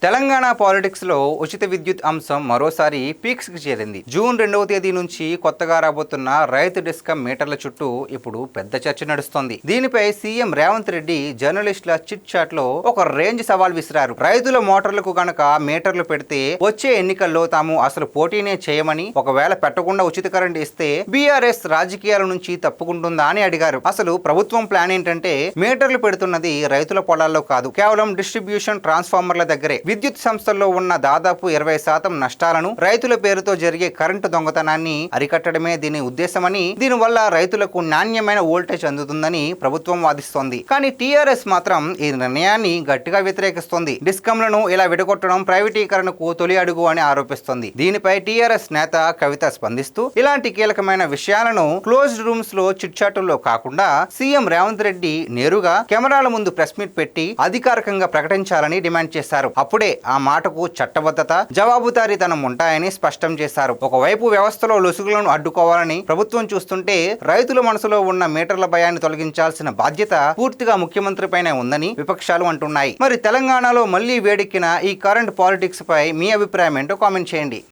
Telangana politics లో ఉచిత విద్యుత్ అంశం మరోసారి పీక్స్ కి చేరింది. జూన్ 2వ తేదీ నుంచి కొత్తగా రాబోతున్న రైతు డిస్కమ్ మీటర్ల చుట్టూ ఇప్పుడు పెద్ద చర్చ నడుస్తోంది. దీనిపై సీఎం రేవంత్ రెడ్డి జర్నలిస్టుల చిట్ చాట్ లో ఒక రేంజ్ సవాల్ విసిరారు. రైతుల మోటార్లకు గనక మీటర్లు పెడితే వచ్చే ఎన్నికల్లో తాము అసలు పోటీనే చేయమని, ఒకవేళ పెట్టకుండా ఉచిత కరెంట్ ఇస్తే బీఆర్ఎస్ రాజకీయాల నుంచి తప్పుకుంటుందా అని అడిగారు. అసలు ప్రభుత్వం ప్లాన్ ఏంటంటే మీటర్లు పెడుతున్నది రైతుల పొలాల్లో కాదు, కేవలం డిస్ట్రిబ్యూషన్ ట్రాన్స్ఫార్మర్ల దగ్గరే. విద్యుత్ సంస్థల్లో ఉన్న దాదాపు 20% నష్టాలను, రైతుల పేరుతో జరిగే కరెంటు దొంగతనాన్ని అరికట్టడమే దీని ఉద్దేశమని, దీనివల్ల రైతులకు నాణ్యమైన వోల్టేజ్ అందుతుందని ప్రభుత్వం వాదిస్తోంది. కానీ టీఆర్ఎస్ మాత్రం ఈ నిర్ణయాన్ని గట్టిగా వ్యతిరేకిస్తోంది. డిస్కంలను ఇలా విడగొట్టడం ప్రైవేటీకరణకు తొలి అడుగు అని ఆరోపిస్తోంది. దీనిపై టీఆర్ఎస్ నేత కవిత స్పందిస్తూ ఇలాంటి కీలకమైన విషయాలను క్లోజ్డ్ రూమ్స్ లో చిట్చాటుల్లో కాకుండా సీఎం రేవంత్ రెడ్డి నేరుగా కెమెరాల ముందు ప్రెస్ మీట్ పెట్టి అధికారికంగా ప్రకటించాలని డిమాండ్ చేశారు. అప్పుడే ఆ మాటకు చట్టబద్ధత, జవాబుదారీతనం ఉంటాయని స్పష్టం చేశారు. ఒకవైపు వ్యవస్థలో లొసుగులను అడ్డుకోవాలని ప్రభుత్వం చూస్తుంటే, రైతుల మనసులో ఉన్న మీటర్ల భయాన్ని తొలగించాల్సిన బాధ్యత పూర్తిగా ముఖ్యమంత్రిపైనే ఉందని విపక్షాలు అంటున్నాయి. మరి తెలంగాణలో మళ్లీ వేడెక్కిన ఈ కరెంట్ పాలిటిక్స్ పై మీ అభిప్రాయం ఏంటో కామెంట్ చేయండి.